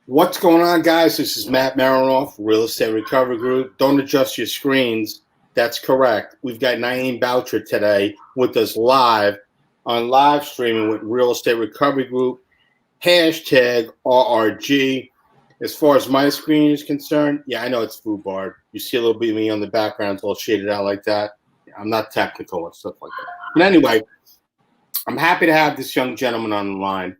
What's going on, guys? This is Matt Marinoff, Real Estate Recovery Group. Don't adjust your screens. That's correct. We've got Naeem Boucher today with us live on live streaming with Real Estate Recovery Group, hashtag RRG. As far as my screen is concerned, yeah, I know it's FooBard. You see a little bit of me on the background, it's all shaded out like that. I'm not technical and stuff like that. But anyway, I'm happy to have this young gentleman on the line.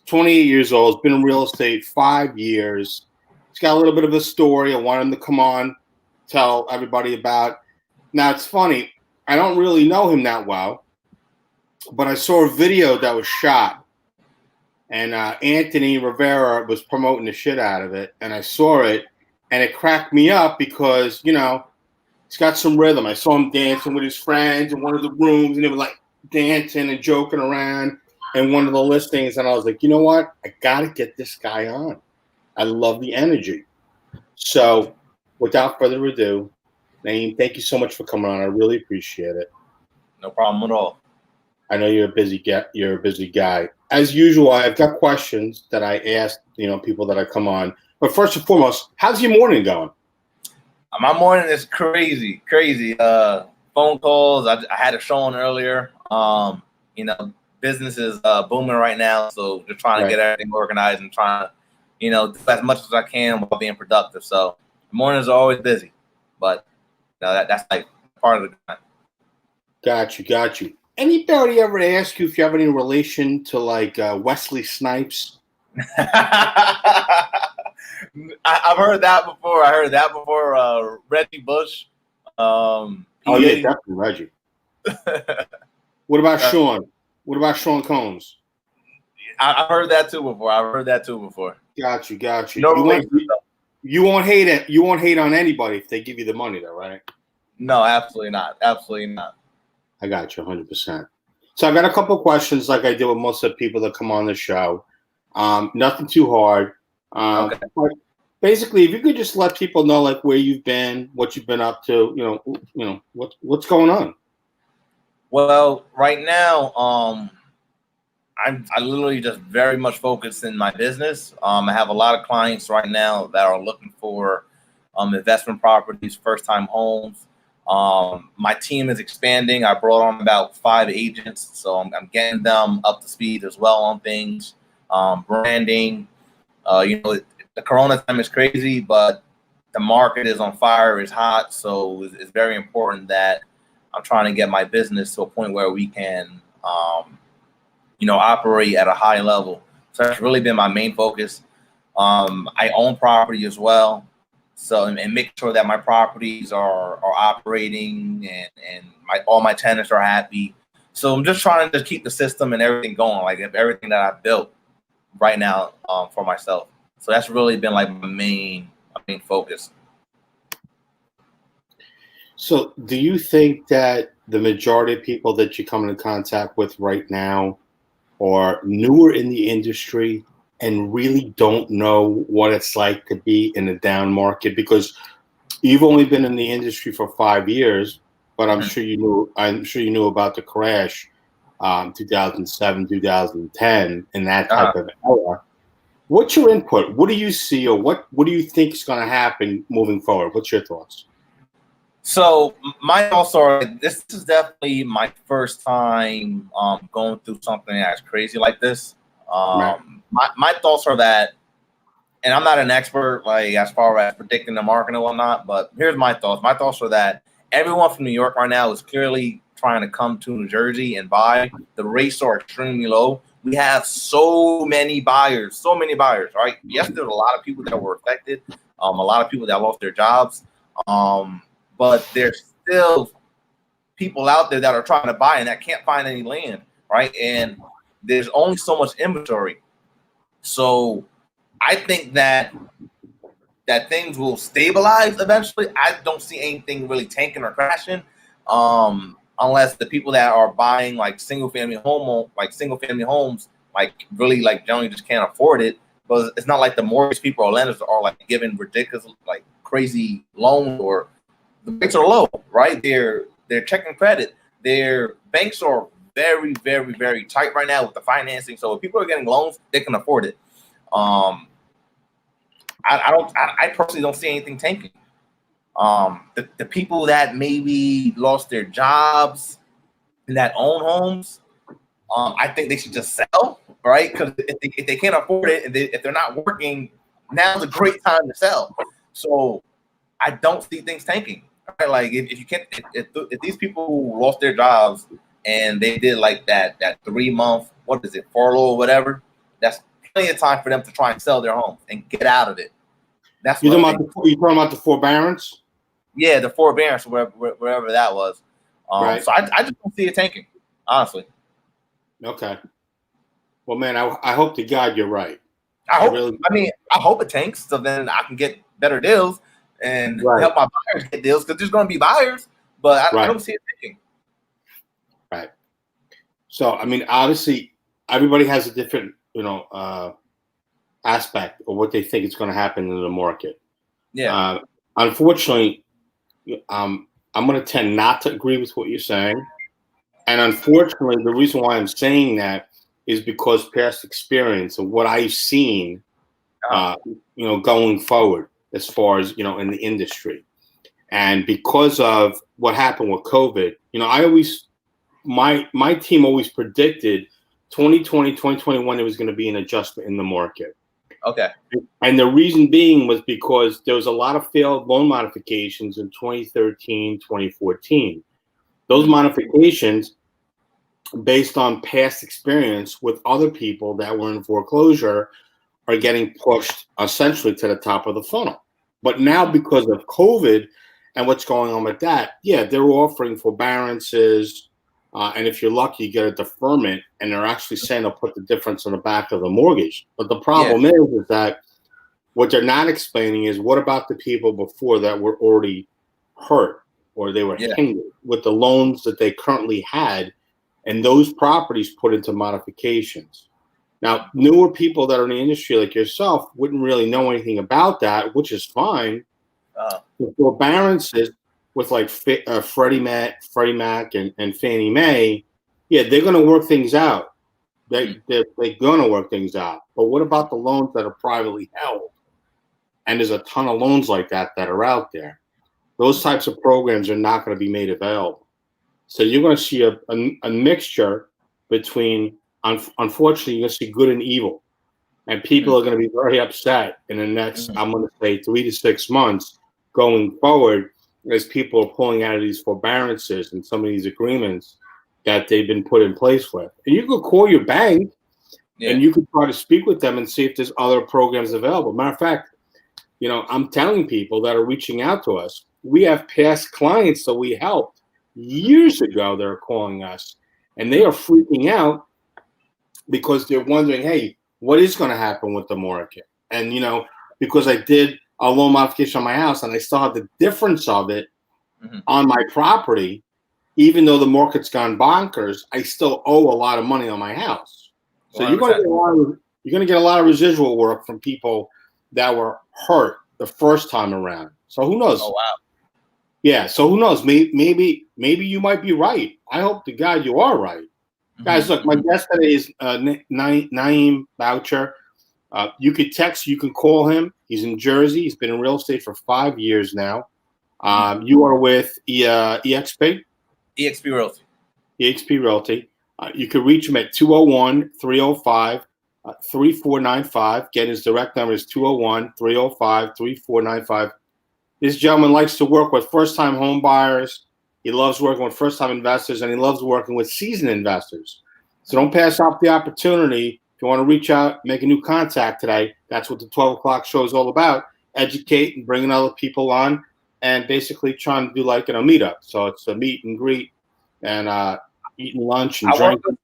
28 years old, has been in real estate 5 years. He's got a little bit of a story I want him to come on, tell everybody about. Now, it's funny, I don't really know him that well, but I saw a video that was shot, and Anthony Rivera was promoting the shit out of it, and I saw it, and it cracked me up because, you know, he's got some rhythm. I saw him dancing with his friends in one of the rooms, and they were like dancing and joking around in one of the listings, and I was like, you know what? I got to get this guy on. I love the energy. So without further ado, Naeem, thank you so much for coming on. I really appreciate it. No problem at all. I know you're a busy guy. As usual, I've got questions that I ask, people that I come on. But first and foremost, how's your morning going? My morning is crazy. Phone calls. I had a show on earlier. Business is booming right now, so just trying to get everything organized and trying to, do as much as I can while being productive. So mornings are always busy, but that's like part of the grind. Got you. Anybody ever ask you if you have any relation to like Wesley Snipes? I've heard that before. Reggie Bush. Oh yeah, definitely Reggie. What about Sean? What about Sean Combs? I've heard that too before. Got you. No, you won't hate it. You won't hate on anybody if they give you the money, though, right? No, absolutely not. I got you 100%. So I got a couple of questions, like I do with most of the people that come on the show. Nothing too hard. Okay. But basically, if you could just let people know, like, where you've been, what you've been up to, what's going on. Well, right now, I literally just very much focused in my business. I have a lot of clients right now that are looking for investment properties, first-time homes. My team is expanding. I brought on about 5 agents, so I'm getting them up to speed as well on things. Branding. The Corona time is crazy, but the market is on fire. It's hot, so it's very important that I'm trying to get my business to a point where we can, operate at a high level. So that's really been my main focus. I own property as well, so and make sure that my properties are operating and all my tenants are happy. So I'm just trying to keep the system and everything going, like everything that I've built right now for myself. So that's really been like my main focus. So do you think that the majority of people that you come into contact with right now are newer in the industry and really don't know what it's like to be in a down market? Because you've only been in the industry for 5 years, but I'm sure you knew about the crash, 2007, 2010, and that type of era. What's your input? What do you see, or what do you think is going to happen moving forward? What's your thoughts? So my thoughts are, this is definitely my first time going through something that's crazy like this. My thoughts are that, and I'm not an expert like as far as predicting the market and whatnot, but here's my thoughts. My thoughts are that everyone from New York right now is clearly trying to come to New Jersey and buy. The rates are extremely low. We have so many buyers, right? Yes, there's a lot of people that were affected, a lot of people that lost their jobs. But there's still people out there that are trying to buy and that can't find any land, right? And there's only so much inventory. So I think that things will stabilize eventually. I don't see anything really tanking or crashing, unless the people that are buying like single family homes, like really like generally just can't afford it. But it's not like the mortgage people or lenders are like giving ridiculous, like crazy loans, or the banks are low, right? They're checking credit. Their banks are very, very, very tight right now with the financing. So if people are getting loans, they can afford it. I personally don't see anything tanking. The people that maybe lost their jobs and that own homes, I think they should just sell, right? Because if they can't afford it, and if they're not working, now's a great time to sell. So I don't see things tanking. Right? Like if you can't, if these people who lost their jobs and they did like that 3 month, what is it, furlough or whatever, that's plenty of time for them to try and sell their home and get out of it. That's you talking about the forbearance? Yeah, the forbearance, wherever that was. Right. So I just don't see it tanking, honestly. Okay. Well, man, I hope to God you're right. I hope it tanks, so then I can get better deals and help my buyers get deals, because there's going to be buyers, but I don't see it tanking. Right. So, I mean, obviously, everybody has a different, aspect of what they think is going to happen in the market. Yeah. Unfortunately, I'm going to tend not to agree with what you're saying. And unfortunately, the reason why I'm saying that is because past experience of what I've seen, going forward as far as, in the industry. And because of what happened with COVID, my team always predicted 2020, 2021, there was going to be an adjustment in the market. Okay. And the reason being was because there was a lot of failed loan modifications in 2013, 2014. Those modifications, based on past experience with other people that were in foreclosure, are getting pushed essentially to the top of the funnel. But now, because of COVID and what's going on with that, they're offering forbearances. And if you're lucky, you get a deferment, and they're actually saying they'll put the difference on the back of the mortgage. But the problem is that what they're not explaining is, what about the people before that were already hurt, or they were hindered with the loans that they currently had, and those properties put into modifications. Now, newer people that are in the industry like yourself wouldn't really know anything about that, which is fine. The forbearances with like Freddie Mac and Fannie Mae, they're going to work things out. They're going to work things out. But what about the loans that are privately held? And there's a ton of loans like that are out there. Those types of programs are not going to be made available. So you're going to see a mixture between, unfortunately, you're going to see good and evil. And people are going to be very upset in the next, I'm going to say, 3 to 6 months going forward, as people are pulling out of these forbearances and some of these agreements that they've been put in place with. And you could call your bank and you could try to speak with them and see if there's other programs available. Matter of fact, I'm telling people that are reaching out to us, we have past clients that we helped years ago that are calling us, and they are freaking out because they're wondering, hey, what is going to happen with the market? And, because I did a loan modification on my house and I saw the difference of it on my property, even though the market's gone bonkers, I still owe a lot of money on my house. So you're going to get a lot of residual work from people that were hurt the first time around. So who knows? Oh, wow. Yeah. So who knows? Maybe you might be right. I hope to God you are right. Guys, look, my guest today is Naeem Boucher. You could text, you can call him. He's in Jersey. He's been in real estate for 5 years now. You are with EXP? EXP Realty. EXP Realty. You can reach him at 201-305-3495. Again, his direct number is 201-305-3495. This gentleman likes to work with first-time home buyers. He loves working with first-time investors, and he loves working with seasoned investors. So don't pass up the opportunity. If you want to reach out, make a new contact today, that's what the 12 o'clock show is all about. Educate and bringing other people on, and basically trying to do like a meetup. So it's a meet and greet and eating lunch and drinking.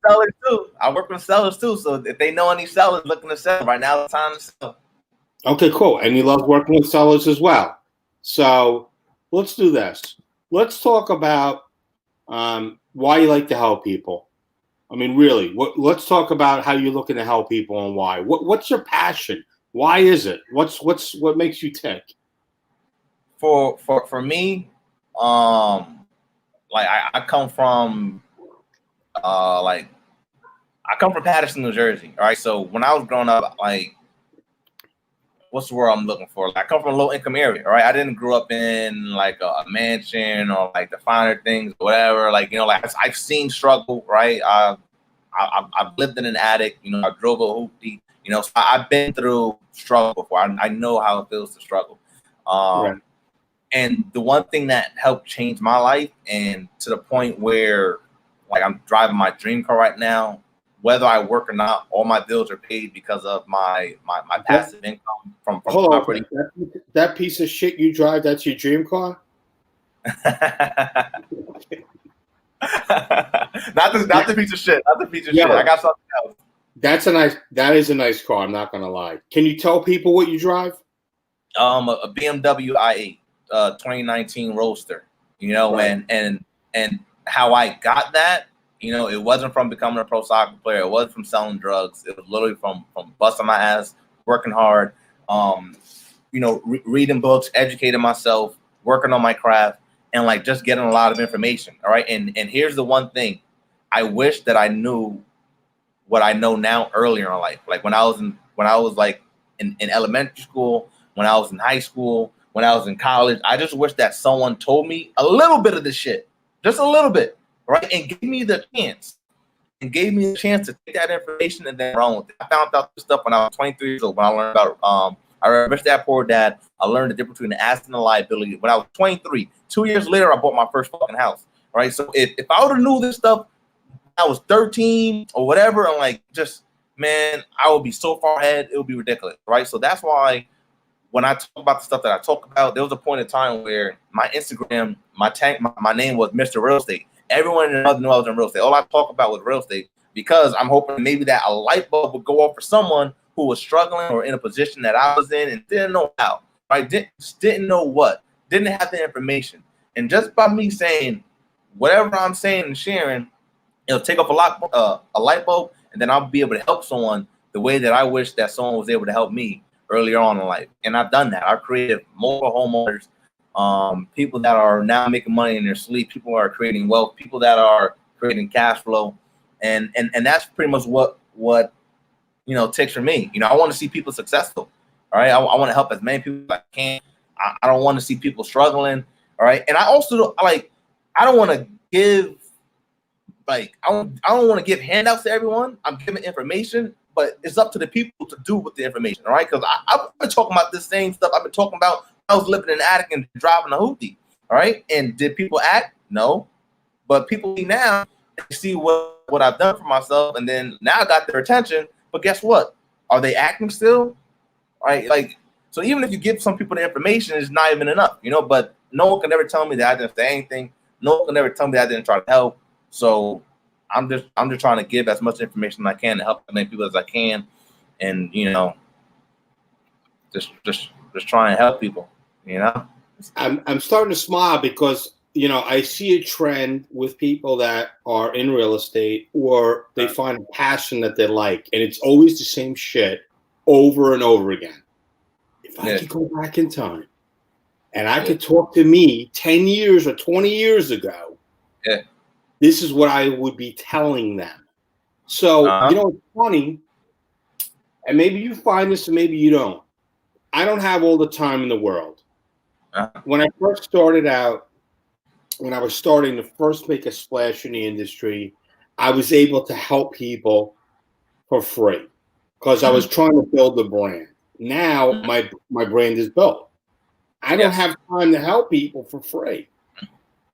I work with sellers too. So if they know any sellers looking to sell, right now it's time to sell. Okay, cool. And he loves working with sellers as well. So let's do this. Let's talk about why you like to help people. I mean, really, let's talk about how you're looking to help people and why. What's your passion? Why is it? What makes you tick? For me, like I come from Patterson, New Jersey. All right, so when I was growing up, like what's the word I'm looking for? Like, I come from a low income area, right? I didn't grow up in like a mansion or like the finer things, or whatever. Like, you know, like I've seen struggle, right? I've lived in an attic, you know, I drove a hoopty, you know, so I've been through struggle before. I know how it feels to struggle. Right. And the one thing that helped change my life, and to the point where like I'm driving my dream car right now, whether I work or not, all my bills are paid because of my passive income from Hold property. on. That piece of shit you drive, that's your dream car? Not the piece of shit. Not the piece of shit. I got something else. That is a nice car. I'm not gonna lie. Can you tell people what you drive? A BMW i8, 2019 Roadster. You know, Right. and how I got that, you know, it wasn't from becoming a pro soccer player. It wasn't from selling drugs. It was literally from busting my ass, working hard, you know, reading books, educating myself, working on my craft, and like just getting a lot of information. All right. And here's the one thing. I wish that I knew what I know now earlier in life. Like when I was like in elementary school, when I was in high school, when I was in college, I just wish that someone told me a little bit of this shit, just a little bit, right? And gave me the chance to take that information and then run with it. I found out this stuff when I was 23 years old, when I learned about, I read Rich Dad Poor Dad. I learned the difference between the asset and the liability when I was 23. 2 years later, I bought my first fucking house, right? So if I would have knew this stuff, I was 13 or whatever, and like just, man, I would be so far ahead, it would be ridiculous, right? So that's why when I talk about the stuff that I talk about, there was a point in time where my Instagram, my name was Mr. Real Estate. Everyone in the world knew I was in real estate. All I talk about was real estate because I'm hoping maybe that a light bulb would go off for someone who was struggling or in a position that I was in and didn't know how, right? Didn't know what, didn't have the information. And just by me saying whatever I'm saying and sharing, it'll take off a light bulb, and then I'll be able to help someone the way that I wish that someone was able to help me earlier on in life. And I've done that. I've created multiple homeowners, people that are now making money in their sleep, people who are creating wealth, people that are creating cash flow, and that's pretty much what you know takes for me. You know, I want to see people successful. All right, I want to help as many people as I can. I don't want to see people struggling. All right, and I also like I don't want to give. Like I don't want to give handouts to everyone. I'm giving information, but it's up to the people to do with the information, all right? Because I've been talking about this same stuff. I've been talking about I was living in an attic and driving a hoopty, all right? And did people act? No, but people now see what I've done for myself, and then now I got their attention. But guess what? Are they acting still? All right, like so. Even if you give some people the information, it's not even enough, you know. But no one can ever tell me that I didn't say anything. No one can ever tell me that I didn't try to help. So I'm just trying to give as much information as I can to help as many people as I can, and you know, just try and help people. You know, I'm starting to smile because you know I see a trend with people that are in real estate or they find a passion that they like, and it's always the same shit over and over again. If I could go back in time and I could talk to me 10 years or 20 years ago, this is what I would be telling them. So, you know, it's funny, and maybe you find this and maybe you don't. I don't have all the time in the world. When I first started out, when I was starting to first make a splash in the industry, I was able to help people for free because I was trying to build a brand. Now my brand is built. I don't have time to help people for free.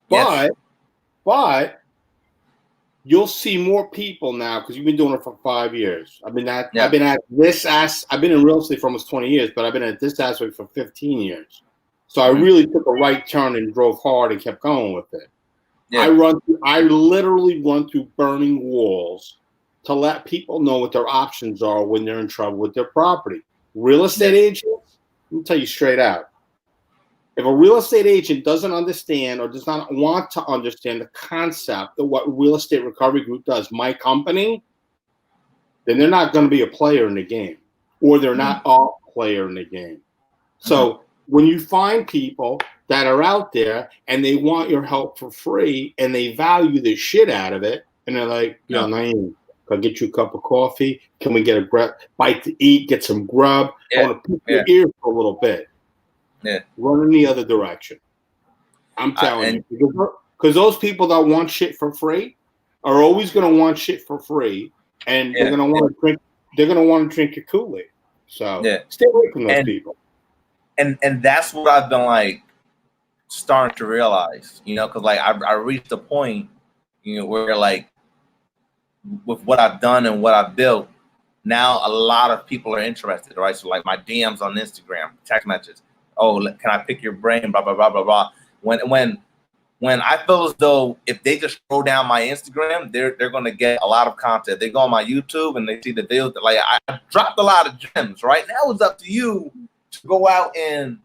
But you'll see more people now because you've been doing it for 5 years. I've been in real estate for almost 20 years, but I've been at this aspect for 15 years. So I really took a right turn and drove hard and kept going with it. I literally run through burning walls to let people know what their options are when they're in trouble with their property. Real estate agents, let me tell you straight out. If a real estate agent doesn't understand or does not want to understand the concept of what Real Estate Recovery Group does, my company, then they're not going to be a player in the game, or they're not a player in the game. So when you find people that are out there and they want your help for free and they value the shit out of it, and they're like, Naeem, Can I get you a cup of coffee? Can we get a bite to eat? Get some grub? I want to pick your ears for a little bit. Yeah. Run in the other direction. I'm telling you. Because those people that want shit for free are always going to want shit for free. And they're going to want to drink. They're going to want to drink your Kool-Aid. So stay away from those people. And that's what I've been like starting to realize, you know, because like I reached a point, you know, where like with what I've done and what I've built, now a lot of people are interested, right? So like my DMs on Instagram, text messages, oh, can I pick your brain, blah blah blah blah blah. When I feel as though if they just scroll down my Instagram, they're going to get a lot of content. They go on my YouTube and they see the videos. Like I dropped a lot of gems, right? Now it's up to you to go out and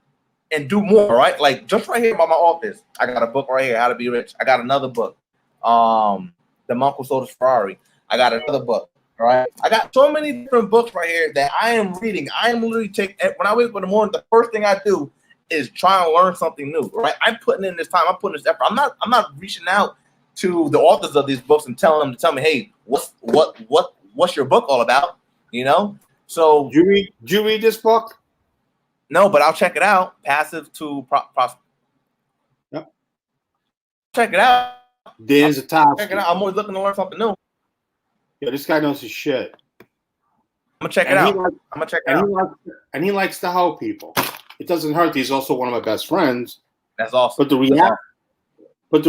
do more, right? Like just right here by my office, I got a book right here, How to Be Rich. I got another book, The Monk Who Sold His Ferrari. I got another book, right? I got so many different books right here that I am reading. I am literally taking, when I wake up in the morning, the first thing I do is try and learn something new, right? I'm putting in this time. I'm putting this effort. I'm not reaching out to the authors of these books and telling them to tell me, hey, what's your book all about? You know? So do you read this book? No, but I'll check it out. Passive to Yep. Check it out. There's a topic. Check it out. I'm always looking to learn something new. Yeah, this guy knows his shit. I'm gonna check it out. I'm gonna check it out. And he likes to help people. It doesn't hurt. He's also one of my best friends. That's awesome. But the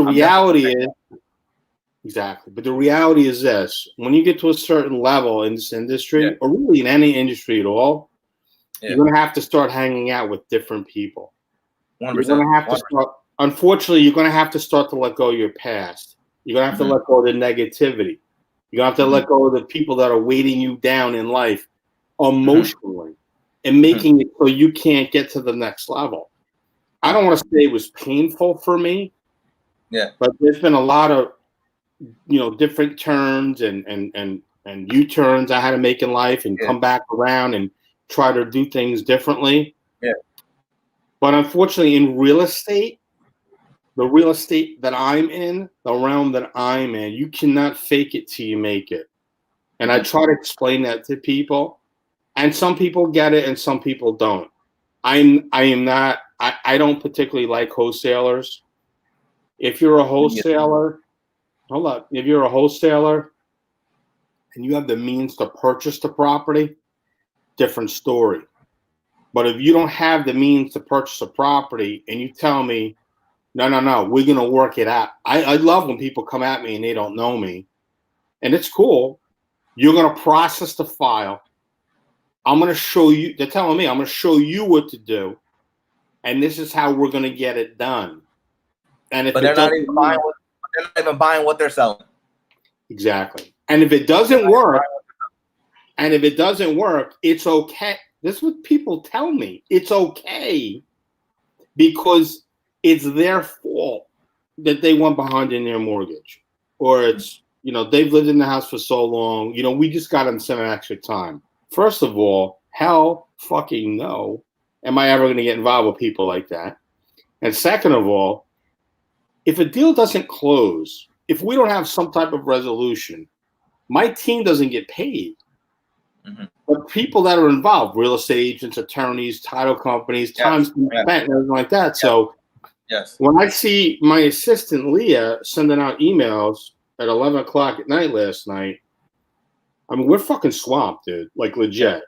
reality is exactly. But the reality is this: when you get to a certain level in this industry, or really in any industry at all, you're going to have to start hanging out with different people. 100%. You're going to have to start. Unfortunately, you're going to have to start to let go of your past. You're going to have to let go of the negativity. You're going to have to let go of the people that are weighting you down in life emotionally and making it so you can't get to the next level. I don't want to say it was painful for me. Yeah. But there's been a lot of, different turns and U-turns I had to make in life and come back around and try to do things differently. Yeah. But unfortunately, in real estate, the real estate that I'm in, the realm that I'm in, you cannot fake it till you make it. And I try to explain that to people. And some people get it and some people don't. I don't particularly like wholesalers. If you're a wholesaler, if you're a wholesaler and you have the means to purchase the property, different story. But if you don't have the means to purchase a property and you tell me, no, we're going to work it out. I love when people come at me and they don't know me. And it's cool. You're going to process the file. I'm going to show you. They're telling me I'm going to show you what to do. And this is how we're going to get it done. And if they're not even buying what they're selling. Exactly. And if it doesn't work, it's okay. This is what people tell me. It's okay because it's their fault that they went behind in their mortgage. Or it's, they've lived in the house for so long. We just got them some extra time. First of all, hell fucking no. Am I ever going to get involved with people like that? And second of all, if a deal doesn't close, if we don't have some type of resolution, my team doesn't get paid. But people that are involved, real estate agents, attorneys, title companies, time spent, and everything like that. So when I see my assistant, Leah, sending out emails at 11 o'clock at night last night, I mean, we're fucking swamped, dude, like legit.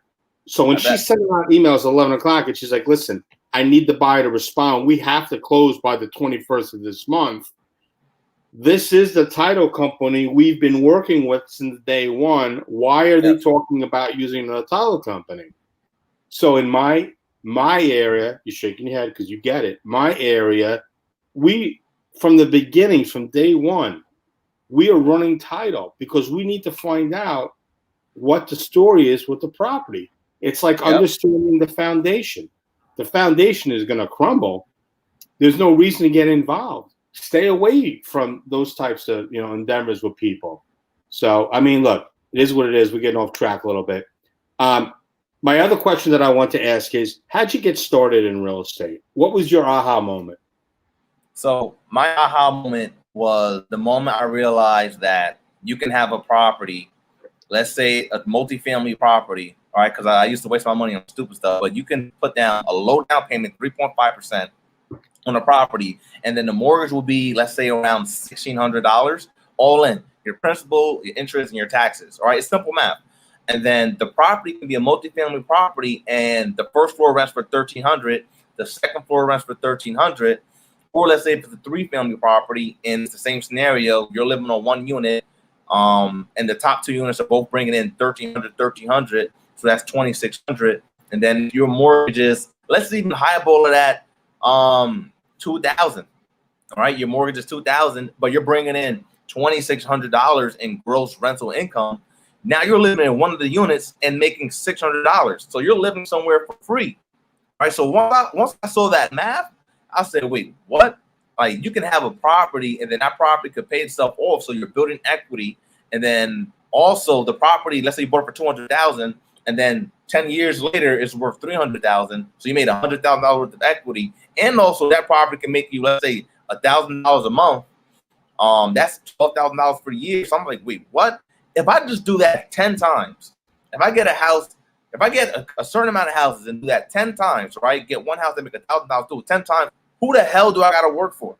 So when she's sending out emails at 11 o'clock and she's like, listen, I need the buyer to respond. We have to close by the 21st of this month. This is the title company we've been working with since day one. Why are they talking about using the title company? So in my area, you're shaking your head because you get it. My area, from the beginning, from day one, we are running title because we need to find out what the story is with the property. It's like understanding the foundation. The foundation is going to crumble. There's no reason to get involved. Stay away from those types of endeavors with people. So I mean, look, it is what it is. We're getting off track a little bit. My other question that I want to ask is, how'd you get started in real estate? What was your aha moment? So my aha moment was the moment I realized that you can have a property let's say a multifamily property, all right, because I used to waste my money on stupid stuff, but you can put down a low down payment, 3.5% on a property, and then the mortgage will be, let's say, around $1,600 all in, your principal, your interest, and your taxes. All right, it's simple math. And then the property can be a multifamily property, and the first floor rents for $1,300, the second floor rents for $1,300, or let's say if it's a 3-family property and it's the same scenario, you're living on one unit, and the top 2 units are both bringing in $1,300, so that's $2,600, and then your mortgages, let's even highball it at $2,000. All right, your mortgage is $2,000, but you're bringing in $2,600 in gross rental income. Now you're living in one of the units and making $600. So you're living somewhere for free. All right. So once I saw that math, I said, wait, what? Like, you can have a property and then that property could pay itself off. So you're building equity. And then also the property, let's say you bought it for $200,000, and then 10 years later it's worth $300,000. So you made $100,000 worth of equity. And also that property can make you, let's say, $1,000 a month. That's $12,000 per year. So I'm like, wait, what? If I just do that 10 times, if I get a house, if I get a certain amount of houses and do that 10 times, right? Get one house that make $1,000, do it 10 times. Who the hell do I got to work for?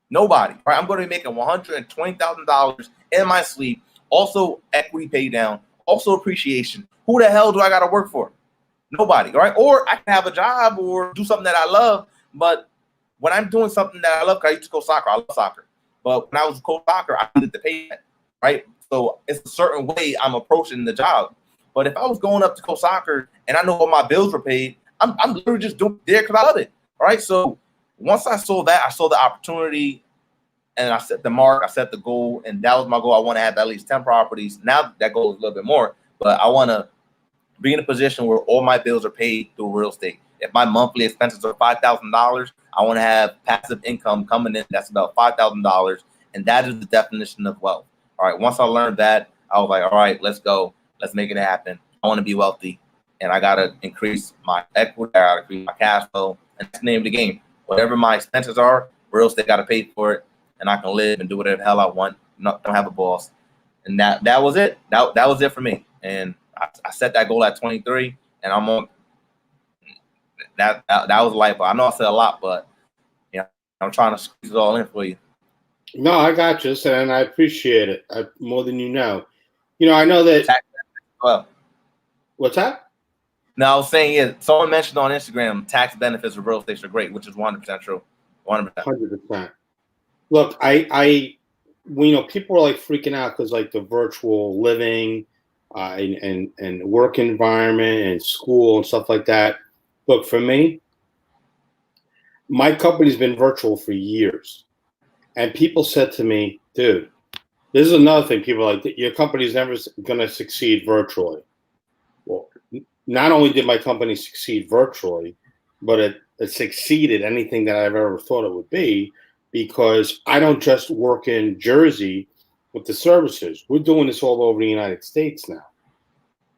Nobody, right? I'm going to be making $120,000 in my sleep. Also equity pay down, also appreciation. Who the hell do I got to work for? Nobody, right? Or I can have a job or do something that I love. But when I'm doing something that I love, because I used to go soccer, I love soccer. But when I was coach soccer, I needed to pay that, right? So it's a certain way I'm approaching the job. But if I was going up to coach soccer and I know all my bills were paid, I'm literally just doing it there because I love it. All right. So once I saw that, I saw the opportunity and I set the mark, I set the goal, and that was my goal. I want to have at least 10 properties. Now that goal is a little bit more, but I want to be in a position where all my bills are paid through real estate. If my monthly expenses are $5,000, I want to have passive income coming in. That's about $5,000. And that is the definition of wealth. All right. Once I learned that, I was like, all right, let's go. Let's make it happen. I want to be wealthy, and I got to increase my equity. I got to increase my cash flow, and that's the name of the game. Whatever my expenses are, real estate got to pay for it, and I can live and do whatever the hell I want. Don't have a boss. And that was it. That was it for me. And I set that goal at 23, and I'm on that. That was life. I know I said a lot, but I'm trying to squeeze it all in for you. No, I got you, and I appreciate it more than you know. I know that. Well, what's that? No, I was saying, someone mentioned on Instagram tax benefits of real estate are great, which is 100% true. 100%. Look, I people are like freaking out because like the virtual living and work environment and school and stuff like that. Look, for me, my company's been virtual for years. And people said to me, dude, this is another thing. People are like, your company's never going to succeed virtually. Well, not only did my company succeed virtually, but it succeeded anything that I've ever thought it would be, because I don't just work in Jersey with the services. We're doing this all over the United States now.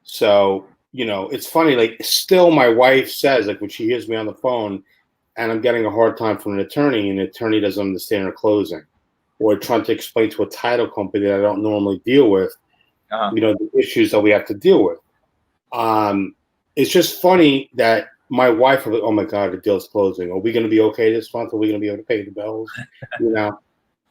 So, it's funny, like still my wife says, like when she hears me on the phone and I'm getting a hard time from an attorney and the attorney doesn't understand her closing, or trying to explain to a title company that I don't normally deal with, the issues that we have to deal with. It's just funny that my wife will be, oh my God, the deal's closing. Are we going to be okay this month? Are we going to be able to pay the bills? And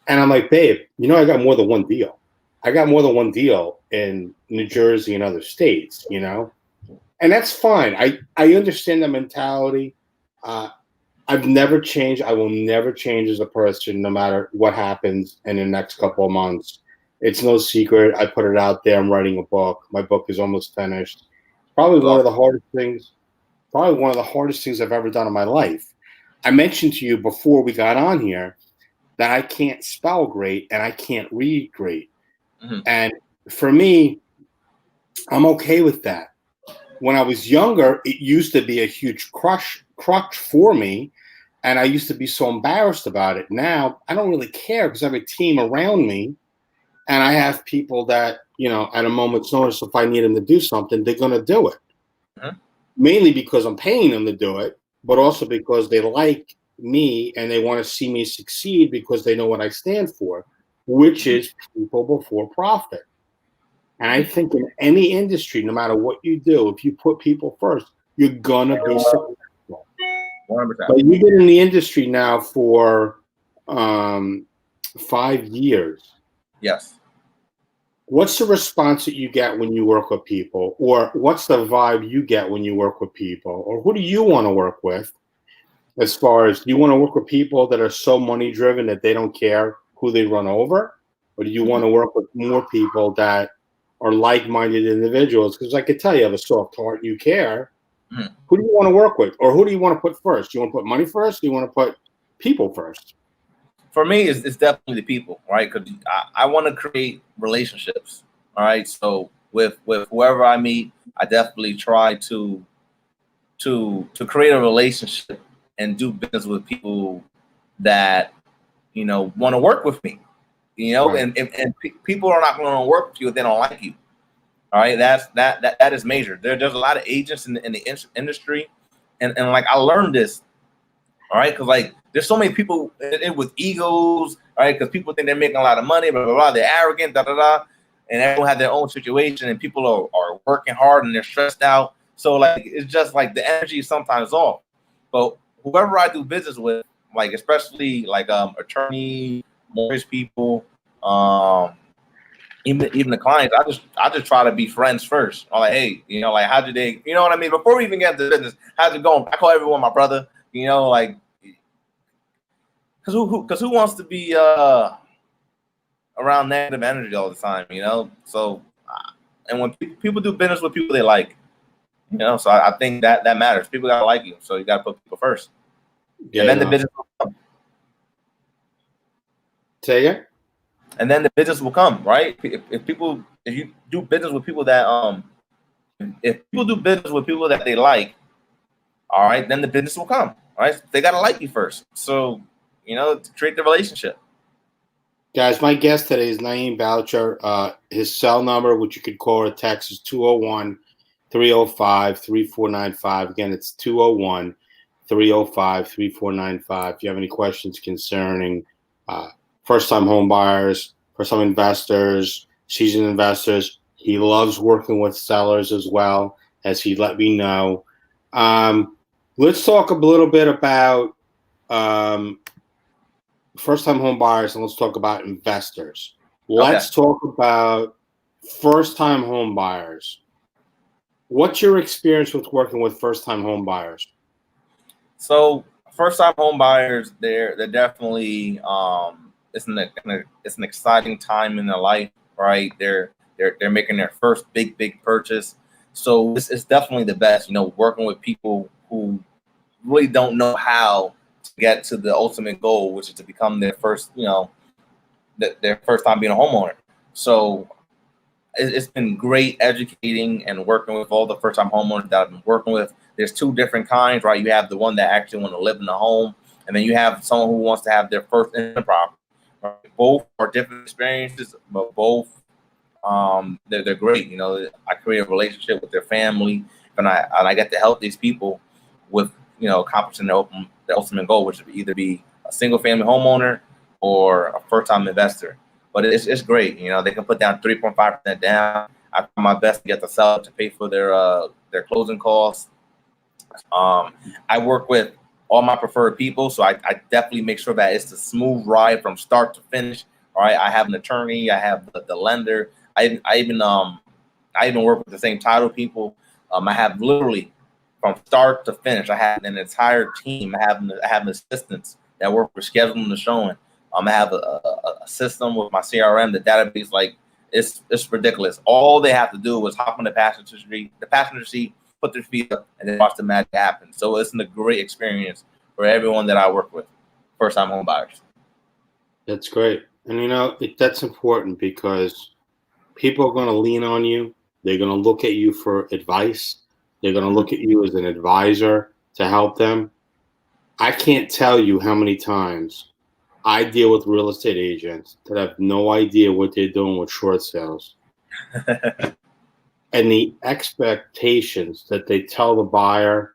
I'm like, babe, I got more than one deal. I got more than one deal in New Jersey and other states, and that's fine. I understand the mentality. I've never changed. I will never change as a person, no matter what happens in the next couple of months. It's no secret. I put it out there. I'm writing a book. My book is almost finished. Probably one of the hardest things I've ever done in my life. I mentioned to you before we got on here that I can't spell great and I can't read great. Mm-hmm. And for me, I'm okay with that. When I was younger, it used to be a huge crutch for me. And I used to be so embarrassed about it. Now, I don't really care because I have a team around me. And I have people that, at a moment's notice, if I need them to do something, they're going to do it. Uh-huh. Mainly because I'm paying them to do it, but also because they like me and they want to see me succeed because they know what I stand for, which is people before profit. And I think in any industry, no matter what you do, if you put people first, you're gonna be successful. 100%. But you've been in the industry now for 5 years. Yes. What's the response that you get when you work with people, or what's the vibe you get when you work with people, or who do you want to work with? As far as, do you want to work with people that are so money driven that they don't care who they run over, or do you want to work with more people that are like-minded individuals? Because I could tell you have a soft heart, you care. Who do you want to work with, or who do you want to put first? Do you want to put money first? Do you want to put people first? For me, it's definitely the people, right? Because I want to create relationships. All right. So with whoever I meet, I definitely try to create a relationship and do business with people that want to work with me. Right. And people are not going to work with you if they don't like you. All right, that is major. There's a lot of agents in the industry, and like I learned this. All right, because like there's so many people with egos. All right, because people think they're making a lot of money, blah blah blah. They're arrogant, da da da, and everyone has their own situation, and people are working hard and they're stressed out. So like it's just like the energy is sometimes off. But whoever I do business with, like especially like attorney, mortgage people, even the clients, I just try to be friends first. I'm like, hey, like how did they, you know what I mean? Before we even get into business, how's it going? I call everyone my brother, like, because who wants to be around negative energy all the time, So, and when people do business with people they like, so I think that matters. People gotta like you, so you gotta put people first. Yeah, and then the business will come. Say it. And then the business will come, right? If you do business with people that if people do business with people that they like, all right, then the business will come. All right, they gotta like you first. So, to create the relationship. Guys, my guest today is Naeem Boucher. His cell number, which you could call or text, is 201-305-3495. Again, it's 201-305-3495. If you have any questions concerning first-time home buyers, first-time investors, seasoned investors, he loves working with sellers as well, as he let me know. Let's talk a little bit about first-time home buyers, and let's talk about investors. Let's talk about first-time home buyers. What's your experience with working with first-time home buyers? So first-time home buyers, they're definitely it's an exciting time in their life, right? They're making their first big purchase. So it's definitely the best, working with people who really don't know how to get to the ultimate goal, which is to become their first, their first time being a homeowner. So it's been great educating and working with all the first time homeowners that I've been working with. There's two different kinds, right? You have the one that actually want to live in the home, and then you have someone who wants to have their first investment property. Right? Both are different experiences, but both they're great. I create a relationship with their family, and I get to help these people with accomplishing their ultimate goal, which would either be a single family homeowner or a first time investor. But it's great. They can put down 3.5% down. I try my best to get the seller to pay for their closing costs. I work with all my preferred people, so I definitely make sure that it's a smooth ride from start to finish. All right, I have an attorney, I have the lender. I even work with the same title people. I have literally from start to finish. I have an entire team. I have assistants that work for scheduling the showing. I have a system with my CRM, the database. Like it's ridiculous. All they have to do is hop on the passenger seat, put their feet up, and then watch the magic happen. So it's a great experience for everyone that I work with, first time home buyers. That's great. And that's important because people are going to lean on you. They're going to look at you for advice. They're going to look at you as an advisor to help them. I can't tell you how many times I deal with real estate agents that have no idea what they're doing with short sales. And the expectations that they tell the buyer,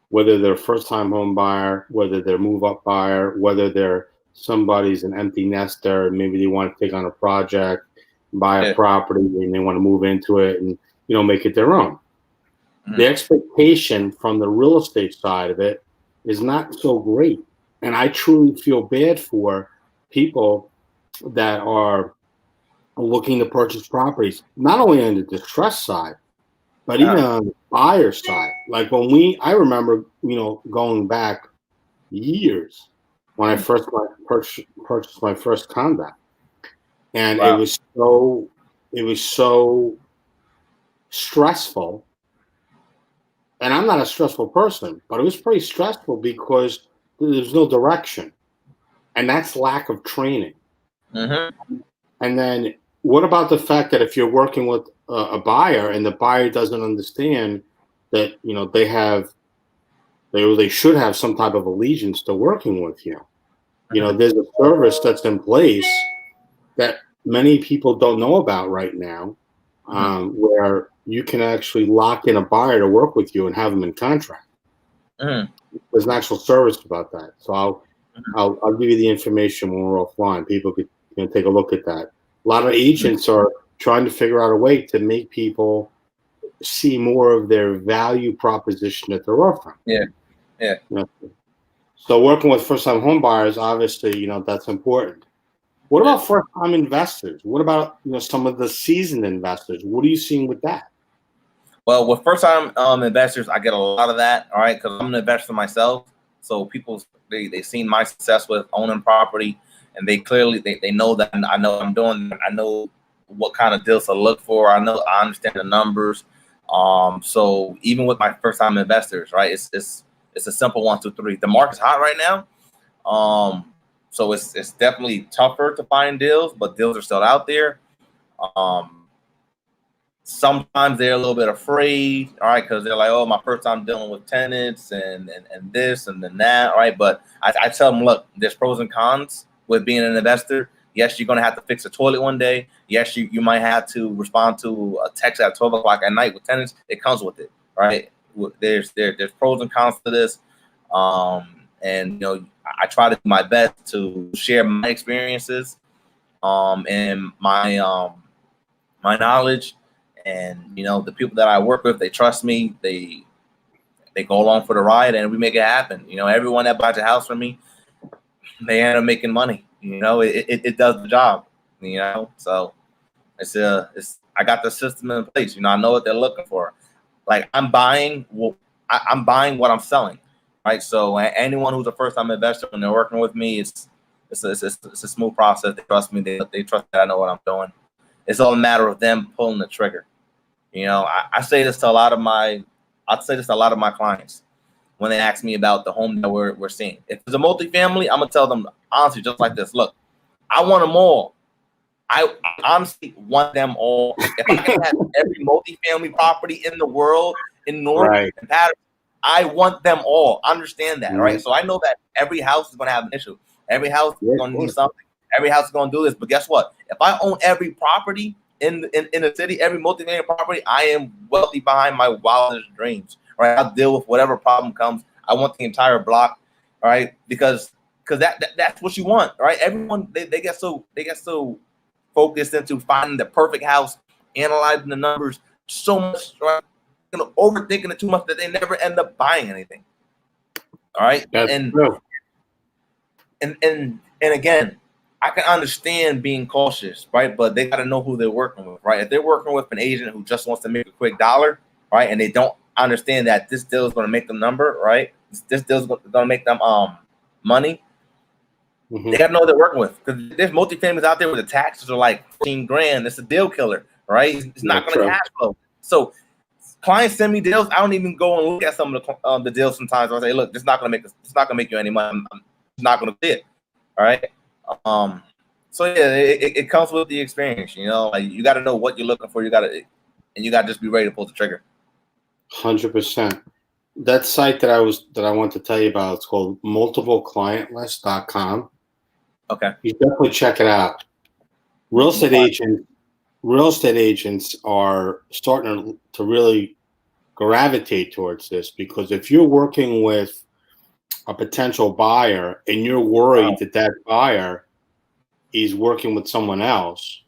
whether they're a first-time home buyer, whether they're move-up buyer, whether they're somebody's an empty nester and maybe they want to take on a project, buy a property and they want to move into it and, make it their own. The expectation from the real estate side of it is not so great. And I truly feel bad for people that are looking to purchase properties, not only on the distress side, but even on the buyer side. Like I remember, going back years when I first purchased my first condo. And it was so stressful. And I'm not a stressful person, but it was pretty stressful because there's no direction. And that's lack of training. Mm-hmm. And then what about the fact that if you're working with a buyer and the buyer doesn't understand that, they should have some type of allegiance to working with you. There's a service that's in place that many people don't know about right now, where you can actually lock in a buyer to work with you and have them in contract. There's an actual service about that. So I'll give you the information when we're offline. People could take a look at that. A lot of agents are trying to figure out a way to make people see more of their value proposition that they're offering. Yeah. So working with first-time home buyers, obviously, that's important. What about first-time investors? What about some of the seasoned investors? What are you seeing with that? Well, with first-time investors, I get a lot of that. All right, because I'm an investor myself. So people they seen my success with owning property, and they clearly they know that I know what I'm doing. I know what kind of deals to look for. I understand the numbers. So even with my first-time investors, right, it's a simple 1, 2, 3. The market's hot right now. So it's definitely tougher to find deals, but deals are still out there. Sometimes they're a little bit afraid, all right, because they're like, oh, my first time dealing with tenants and this and then that, all right. But I tell them, look, there's pros and cons with being an investor. Yes, you're going to have to fix a toilet one day. Yes, you might have to respond to a text at 12 o'clock at night with tenants. It comes with it, right? There's pros and cons to this. And I try to do my best to share my experiences, and my knowledge, and the people that I work with, they trust me. They go along for the ride, and we make it happen. Everyone that buys a house from me, they end up making money. It does the job. So it's I got the system in place. I know what they're looking for. Like I'm buying what I'm selling. Right, so anyone who's a first-time investor when they're working with me, it's a smooth process. They trust me. They trust that I know what I'm doing. It's all a matter of them pulling the trigger. I say this to a lot of my clients when they ask me about the home that we're seeing. If it's a multifamily, I'm gonna tell them honestly, just like this. Look, I want them all. I honestly want them all. If I can have every multifamily property in the world in North and Patterson, I want them all. Understand that, right? So I know that every house is going to have an issue. Every house is going to need something. Every house is going to do this. But guess what? If I own every property in the city, every multifamily property, I am wealthy behind my wildest dreams. Right? I'll deal with whatever problem comes. I want the entire block, right? Because that's what you want, right? Everyone they get so focused into finding the perfect house, analyzing the numbers so much, right? Overthinking it too much that they never end up buying anything. All right. And again, I can understand being cautious, right? But they got to know who they're working with, right? If they're working with an agent who just wants to make a quick dollar, right? And they don't understand that this deal is going to make them number, right? This deal is going to make them money. They got to know what they're working with, because there's multifamilies out there where the taxes are like 14 grand. It's a deal killer, right? It's not going to cash flow. So clients send me deals. I don't even go and look at some of the deals sometimes. I say, look, this is not going to make you any money. I'm not going to see it. All right. So yeah, it comes with the experience. Like you got to know what you're looking for. You got to just be ready to pull the trigger. 100%. That site that I want to tell you about, it's called multipleclientlist.com. Okay. You definitely check it out. Real estate agents are starting to really gravitate towards this, because if you're working with a potential buyer and you're worried that buyer is working with someone else,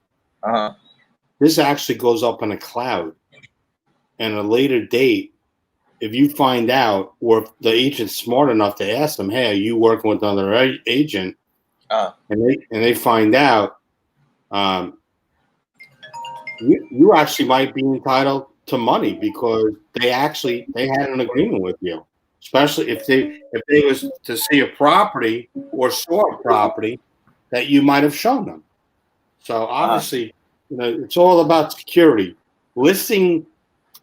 This actually goes up in a cloud. And at a later date, if you find out, or if the agent's smart enough to ask them, "Hey, are you working with another agent?" And they find out, um, you actually might be entitled to money because they had an agreement with you, especially if they was to see a property or saw a property that you might have shown them. So obviously, it's all about security. Listing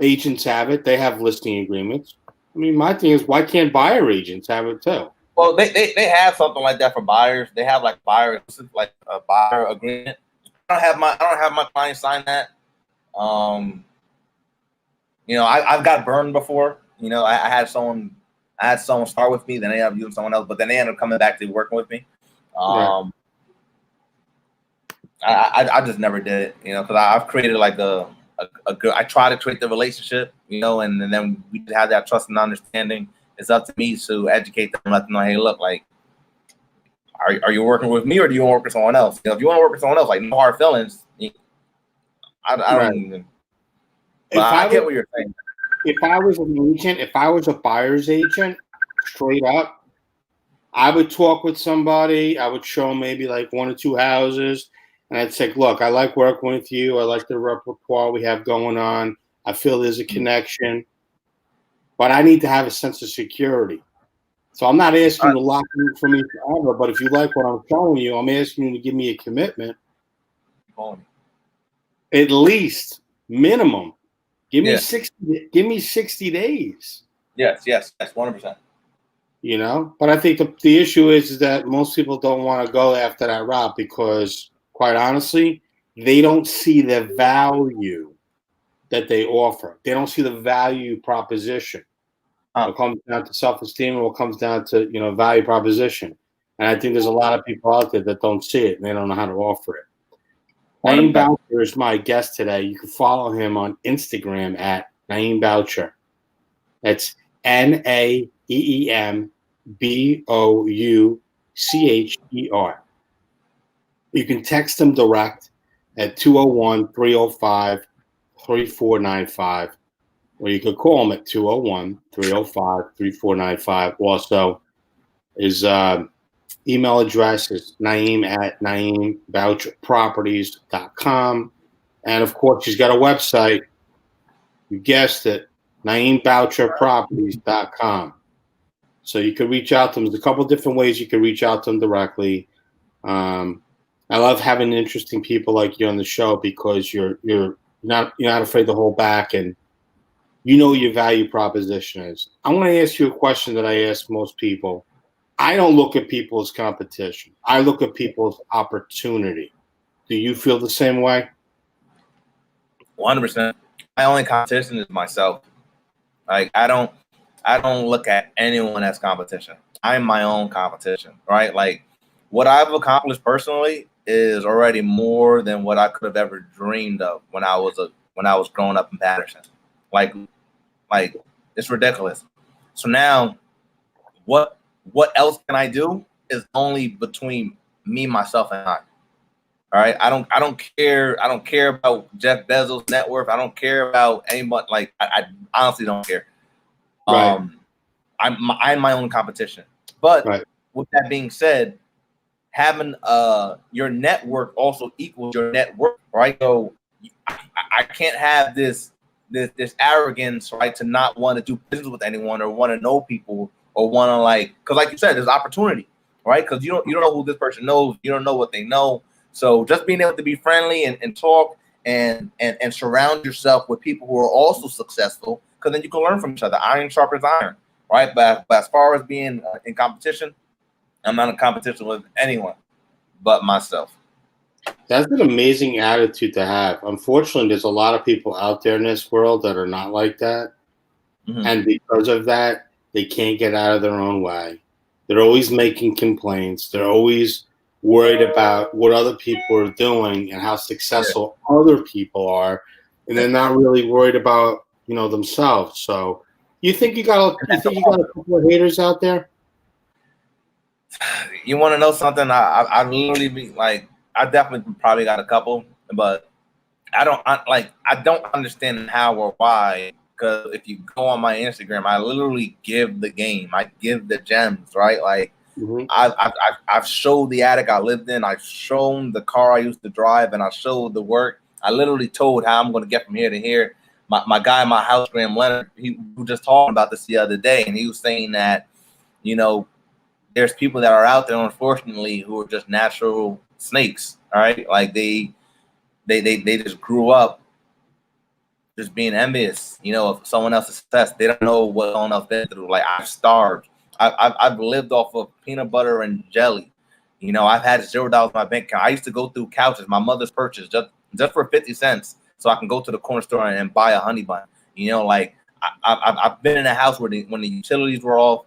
agents have it; they have listing agreements. I mean, my thing is, why can't buyer agents have it too? Well, they have something like that for buyers. They have like like a buyer agreement. I don't have my client sign that. I've got burned before. I had someone start with me, then they ended up using someone else, but then they ended up coming back to working with me. Right. I just never did it, because I've created like a good. I try to create the relationship, and then we have that trust and understanding. It's up to me to educate them and let them know, hey, look, like, are you working with me or do you want to work with someone else? If you want to work with someone else, like, no hard feelings. I don't even. But I get what you're saying. If I was an agent, if I was a buyer's agent, straight up, I would talk with somebody. I would show maybe like one or two houses, and I'd say, "Look, I like working with you. I like the repertoire we have going on. I feel there's a connection, but I need to have a sense of security. So I'm not asking you to lock in for me forever, but if you like what I'm telling you, I'm asking you to give me a commitment. At least minimum. Give me 60 days. Yes, 100%. But I think the issue is that most people don't want to go after that route because, quite honestly, they don't see the value that they offer. They don't see the value proposition. It comes down to self-esteem, or it comes down to value proposition. And I think there's a lot of people out there that don't see it and they don't know how to offer it. Naeem Boucher is my guest today. You can follow him on Instagram at Naeem Boucher. That's NaeemBoucher. You can text him direct at 201-305-3495, or you could call him at 201-305-3495. Also, his email address is Naeem at NaeemBoucherProperties.com. And of course, he's got a website. You guessed it, NaeemBoucherProperties.com. So you can reach out to him. There's a couple of different ways you can reach out to him directly. I love having interesting people like you on the show because you're not afraid to hold back and your value proposition is. I'm going to ask you a question that I ask most people. I don't look at people as competition. I look at people as opportunity. Do you feel the same way? 100%. My only competition is myself. Like, I don't look at anyone as competition. I'm my own competition, right? Like, what I've accomplished personally is already more than what I could have ever dreamed of when I was growing up in Patterson. Like it's ridiculous. So now, what else can I do is only between me, myself, and I. All right. I don't care. I don't care about Jeff Bezos' net worth. I don't care about anyone. Like, I honestly don't care. Right. I'm my own competition. But with that being said, having your network also equals your net worth, right? So I can't have this arrogance, right, to not want to do business with anyone or want to know people or want to, like, because like you said, there's opportunity, right? Because you don't know who this person knows, you don't know what they know. So just being able to be friendly and talk and surround yourself with people who are also successful, because then you can learn from each other. Iron sharpens iron, right? But as far as being in competition, I'm not in competition with anyone but myself. That's an amazing attitude to have. Unfortunately, there's a lot of people out there in this world that are not like that. Mm-hmm. And because of that, they can't get out of their own way. They're always making complaints. They're always worried about what other people are doing and how successful other people are. And they're not really worried about, themselves. So you think you got a couple of haters out there? You want to know something? I literally be like, I definitely probably got a couple, but I don't understand how or why. Because if you go on my Instagram, I literally give the game. I give the gems, right? Like Mm-hmm. I've showed the attic I lived in. I've shown the car I used to drive, and I showed the work. I literally told how I'm going to get from here to here. My guy in my house, Graham Leonard, he was just talking about this the other day, and he was saying that, you know, there's people that are out there, unfortunately, who are just natural snakes. All right, like they just grew up just being envious, you know, of someone else's success. They don't know what someone else been through. Like I've starved. I've lived off of peanut butter and jelly. You know, I've had $0 in my bank account. I used to go through couches, my mother's purchase, just for 50 cents, so I can go to the corner store and buy a honey bun. You know, like I've been in a house where when the utilities were off,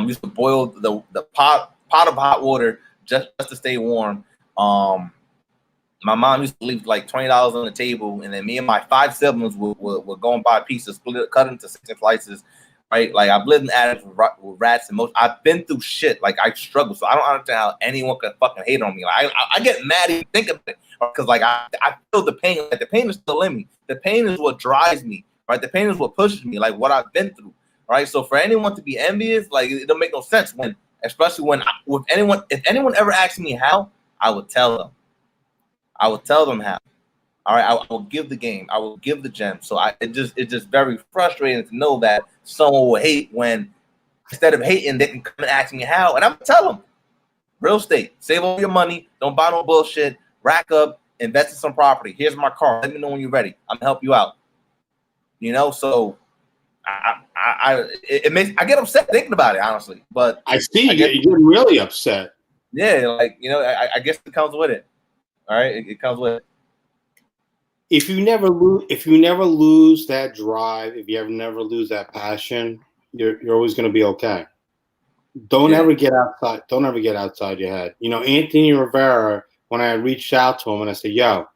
used to boil the pot of hot water just to stay warm. My mom used to leave like $20 on the table, and then me and my 5 siblings would go and buy pieces, split it, cut into 6 slices. Right, like I've lived in attics with rats and most. I've been through shit. Like I struggle, so I don't understand how anyone can fucking hate on me. Like I get mad even think of it, because like I feel the pain. Like the pain is still in me. The pain is what drives me. Right, the pain is what pushes me. Like what I've been through. Right, so for anyone to be envious, like it don't make no sense. When, especially when if anyone ever asks me how, I would tell them. I will tell them how. All right, I will give the game. I will give the gem. So it's just very frustrating to know that someone will hate when instead of hating, they can come and ask me how, and I'm gonna tell them, real estate, save all your money, don't buy no bullshit, rack up, invest in some property. Here's my card. Let me know when you're ready. I'm gonna help you out. You know, so it makes I get upset thinking about it, honestly. But I see you're really upset. Yeah, like you know, I guess it comes with it. All right, it comes with it. If you never lose that drive, if you ever never lose that passion, you're always going to be okay. Don't ever get outside. Don't ever get outside your head. You know, Anthony Rivera, when I reached out to him and I said, "Yo,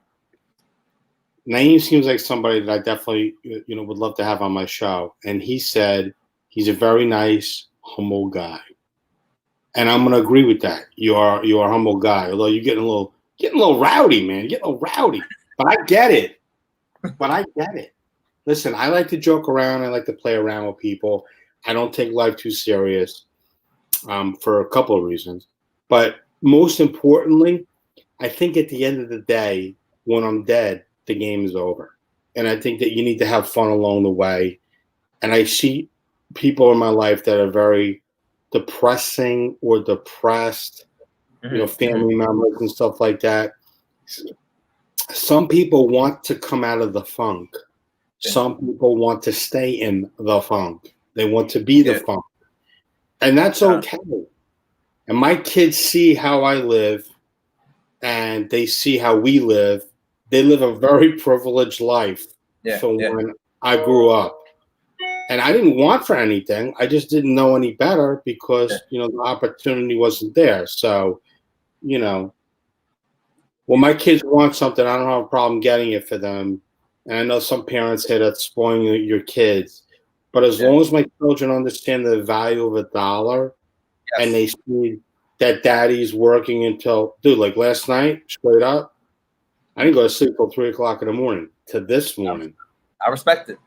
Naeem seems like somebody that I definitely, you know, would love to have on my show," and he said he's a very nice, humble guy, and I'm going to agree with that. You are a humble guy, although you're getting a little rowdy, man. You're getting a little rowdy. But I get it. Listen, I like to joke around. I like to play around with people. I don't take life too serious for a couple of reasons. But most importantly, I think at the end of the day, when I'm dead, the game is over. And I think that you need to have fun along the way. And I see people in my life that are very depressing or depressed, you know, family members and stuff like that. Some people want to come out of the funk. Some people want to stay in the funk. They want to be the funk. And that's okay. And my kids see how I live, and they see how we live. They live a very privileged life from when I grew up. And I didn't want for anything. I just didn't know any better because, you know, the opportunity wasn't there. So, you know, when my kids want something, I don't have a problem getting it for them. And I know some parents hate at spoiling your kids. But as long as my children understand the value of a dollar and they see that daddy's working until, dude, like last night, straight up, I didn't go to sleep till 3 o'clock in the morning to this morning. I respect it.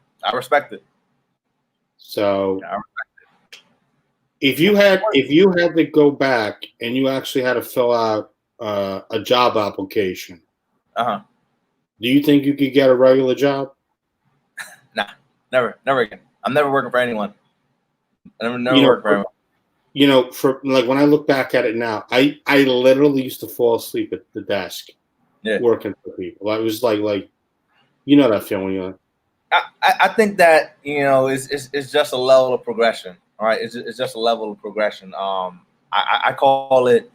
So if you had to go back and you actually had to fill out a job application, do you think you could get a regular job? Nah, never again. I'm never working for anyone. I never work for anyone. You know, for like when I look back at it now, I literally used to fall asleep at the desk working for people. I was like, you know that feeling, you know. I think that, you know, it's just a level of progression. All right, it's just a level of progression. I call it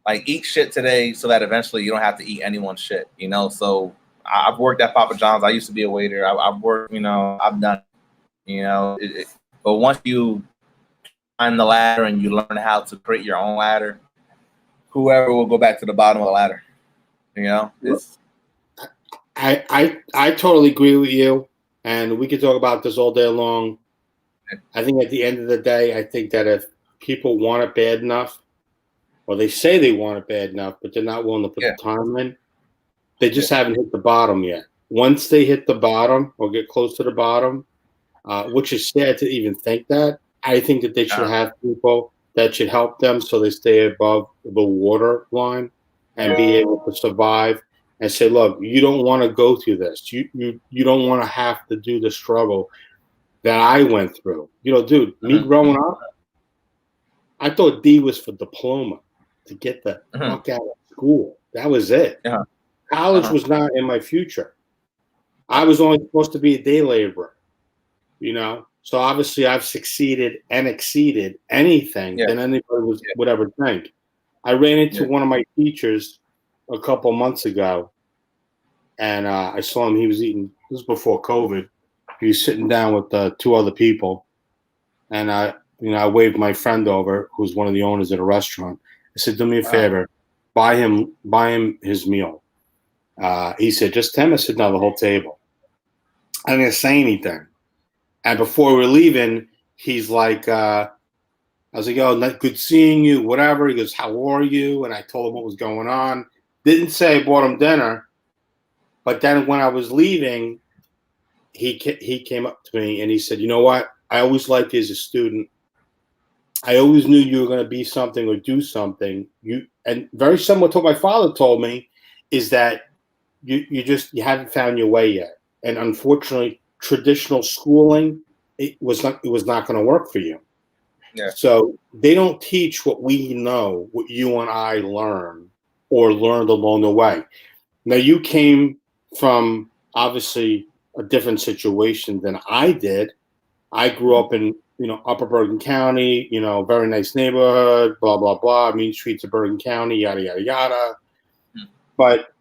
like eat shit today so that eventually you don't have to eat anyone's shit. You know, so I've worked at Papa John's. I used to be a waiter. I've worked. You know, I've done. You know, but once you climb the ladder and you learn how to create your own ladder, whoever will go back to the bottom of the ladder. You know, it's. I totally agree with you, and we could talk about this all day long. I think at the end of the day, I think that if people want it bad enough, or they say they want it bad enough, but they're not willing to put the time in, They just haven't hit the bottom yet. Once they hit the bottom or get close to the bottom, which is sad to even think that, I think that they should have people that should help them so they stay above the water line and be able to survive and say, look, you don't want to go through this. You don't want to have to do the struggle that I went through. You know, dude, me growing up, I thought D was for diploma, to get the fuck out of school. That was it. College was not in my future. I was only supposed to be a day laborer, you know? So obviously I've succeeded and exceeded anything than anybody would ever think. I ran into one of my teachers a couple months ago, and I saw him. He was eating, this was before COVID. He was sitting down with 2 other people, and I waved my friend over, who's one of the owners at a restaurant. I said, do me a favor, buy him his meal. He said, just 10? I said, no, the whole table. I didn't say anything. And before we were leaving, he's like, I was like, oh, good seeing you, whatever. He goes, how are you? And I told him what was going on. Didn't say I bought him dinner. But then when I was leaving, he came up to me and he said, you know what? I always liked you as a student. I always knew you were going to be something or do something. And very similar to what my father told me is that you haven't found your way yet. And unfortunately, traditional schooling, it was not going to work for you. Yeah. So they don't teach what we know, what you and I learned along the way. Now, you came from obviously a different situation than I did. I grew up in, Upper Bergen County, very nice neighborhood, blah, blah, blah, mean streets of Bergen County, yada, yada, yada. But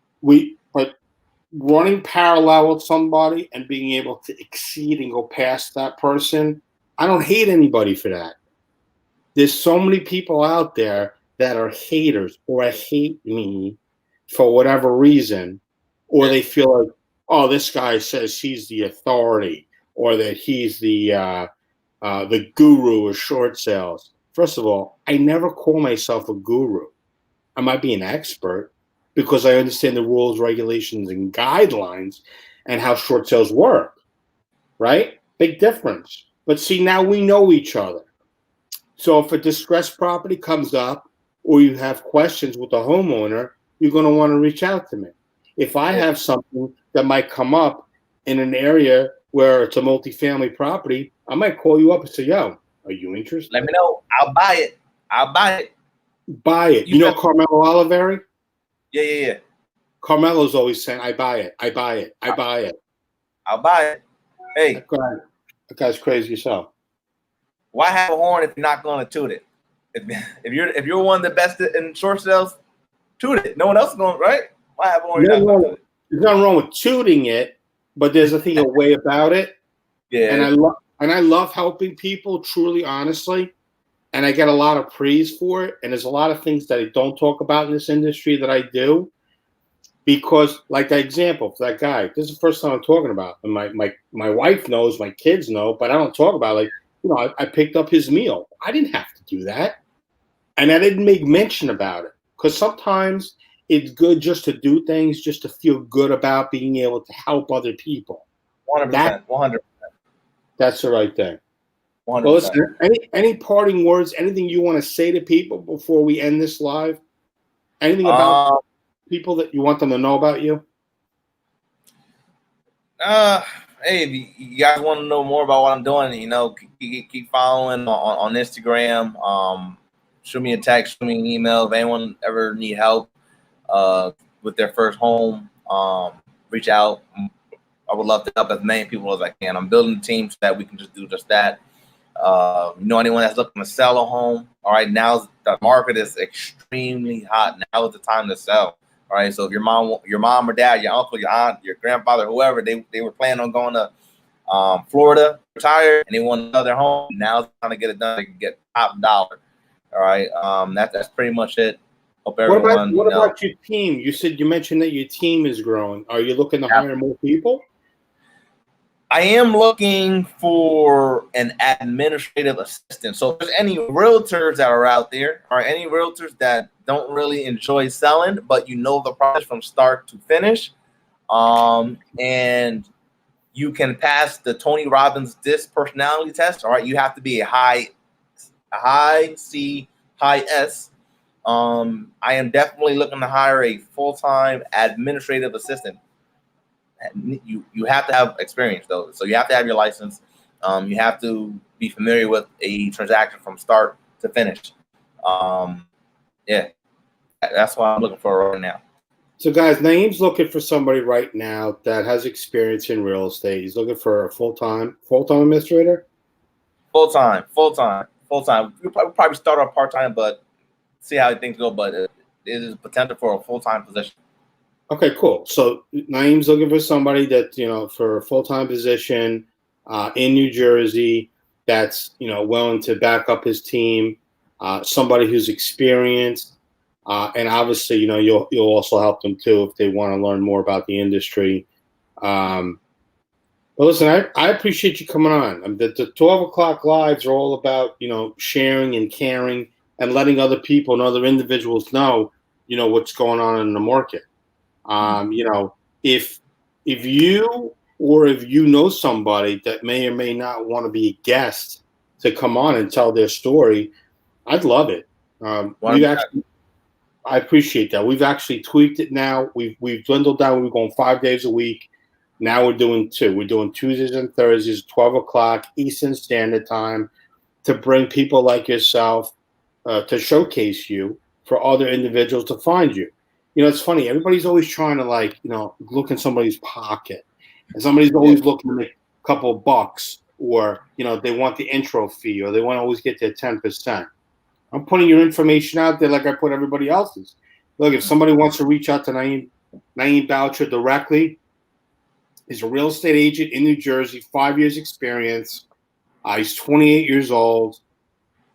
running parallel with somebody and being able to exceed and go past that person, I don't hate anybody for that. There's so many people out there that are haters or hate me for whatever reason, or they feel like, oh, this guy says he's the authority, or that he's the guru of short sales. First of all, I never call myself a guru. I might be an expert because I understand the rules, regulations, and guidelines and how short sales work, right? Big difference. But see, now we know each other. So if a distressed property comes up or you have questions with the homeowner, you're going to want to reach out to me. If I have something that might come up in an area where it's a multifamily property, I might call you up and say, yo, are you interested? Let me know. I'll buy it. Buy it. You know Carmelo Oliveri? Yeah. Carmelo's always saying, I buy it. I'll buy it. Hey. That guy's crazy yourself. Why have a horn if you're not going to toot it? If you're one of the best in short sales, toot it. No one else is going, right? Why have a horn? There's nothing wrong with tooting it, but there's a way about it. Yeah. And I love helping people, truly, honestly. And I get a lot of praise for it. And there's a lot of things that I don't talk about in this industry that I do. Because, like that example for that guy, this is the first time I'm talking about. And my wife knows, my kids know, but I don't talk about it. Like, I picked up his meal. I didn't have to do that. And I didn't make mention about it. Because sometimes it's good just to do things, just to feel good about being able to help other people. 100%. 100%. That's the right thing. 100%. Well, listen, any parting words, anything you want to say to people before we end this live? Anything about people that you want them to know about you? Hey, if you guys want to know more about what I'm doing, keep following on Instagram. Shoot me a text, shoot me an email. If anyone ever need help with their first home, reach out. I would love to help as many people as I can. I'm building a team so that we can just do just that. Anyone that's looking to sell a home, all right, now the market is extremely hot. Now is the time to sell. All right, so if your mom or dad, your uncle, your aunt, your grandfather, whoever, they were planning on going to Florida, retire, and they want to sell their home, now's the time to get it done. They can get top dollar. All right, that's pretty much it. Hope everyone. What about your team? You mentioned that your team is growing. Are you looking to hire more people? I am looking for an administrative assistant. So if there's any realtors that are out there, or any realtors that don't really enjoy selling, but you know the process from start to finish, and you can pass the Tony Robbins DISC personality test. All right, you have to be a high C, high S. I am definitely looking to hire a full-time administrative assistant. You have to have experience though, so you have to have your license. You have to be familiar with a transaction from start to finish. Yeah, that's what I'm looking for right now. So guys, Naeem's looking for somebody right now that has experience in real estate. He's looking for a full-time administrator. Full time. We'll probably start off part-time, but see how things go. But it is potential for a full-time position. Okay, cool. So Naeem's looking for somebody that, for a full-time position in New Jersey that's, willing to back up his team, somebody who's experienced, and obviously, you'll also help them too if they want to learn more about the industry. But listen, I appreciate you coming on. The 12 o'clock lives are all about, sharing and caring and letting other people and other individuals know, what's going on in the market. If you know somebody that may or may not want to be a guest to come on and tell their story, I'd love it. I appreciate that. We've actually tweaked it now. We've dwindled down. We're going 5 days a week. Now we're doing 2. We're doing Tuesdays and Thursdays, 12 o'clock Eastern Standard Time, to bring people like yourself to showcase you for other individuals to find you. It's funny. Everybody's always trying to look in somebody's pocket, and somebody's always looking to make a couple of bucks, or they want the intro fee, or they want to always get their 10%. I'm putting your information out there like I put everybody else's. Look, if somebody wants to reach out to Naeem Boucher directly, he's a real estate agent in New Jersey, 5 years experience. He's 28 years old.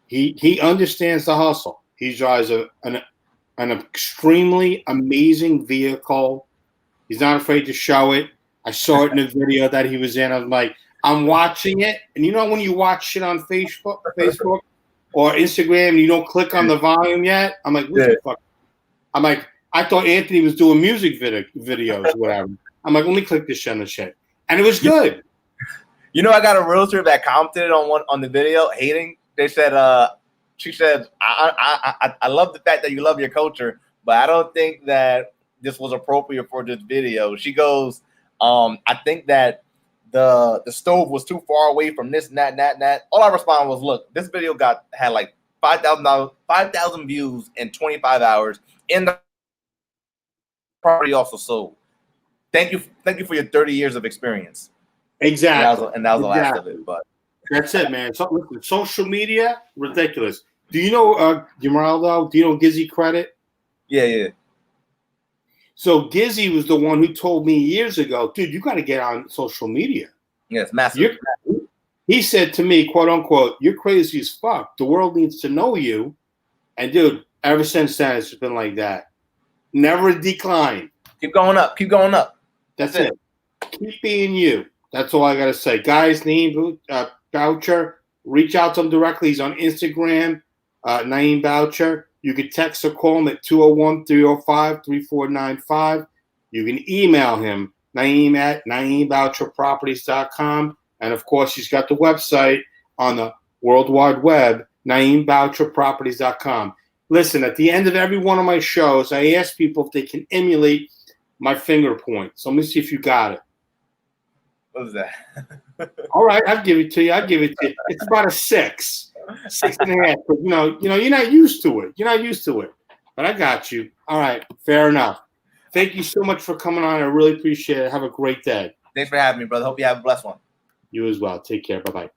He understands the hustle. He drives an extremely amazing vehicle. He's not afraid to show it. I saw it in a video that he was in. I was like, I'm watching it. And when you watch shit on Facebook or Instagram and you don't click on the volume yet, I'm like, what the fuck? I'm like, I thought Anthony was doing music videos or whatever. I'm like, let me click this shit on the shit. And it was good. I got a realtor that commented on the video hating. They said, she said, I love the fact that you love your culture, but I don't think that this was appropriate for this video. She goes, I think that the stove was too far away from this and that. All I responded was, look, this video had like 5,000 views in 25 hours, and the property also sold. Thank you for your 30 years of experience. Exactly. And that was the last of it. But that's it, man. Social media, ridiculous. Do you know Gimeraldo? Do you know Gizzy Credit? Yeah. So Gizzy was the one who told me years ago, dude, you got to get on social media. Yeah, it's massive. He said to me, quote unquote, you're crazy as fuck. The world needs to know you. And dude, ever since then, it's been like that. Never decline. Keep going up. That's it. Keep being you. That's all I got to say. Guys, Naeem Boucher, reach out to him directly. He's on Instagram, Naeem Boucher. You can text or call him at 201-305-3495. You can email him, Naeem at NaeemBoucherProperties.com. And, of course, he's got the website on the World Wide Web, NaeemBoucherProperties.com. Listen, at the end of every one of my shows, I ask people if they can emulate my finger point. So let me see if you got it. What was that? All right, I'll give it to you. It's about a 6, 6.5. But you're not used to it. But I got you. All right, fair enough. Thank you so much for coming on. I really appreciate it. Have a great day. Thanks for having me, brother. Hope you have a blessed one. You as well. Take care. Bye-bye.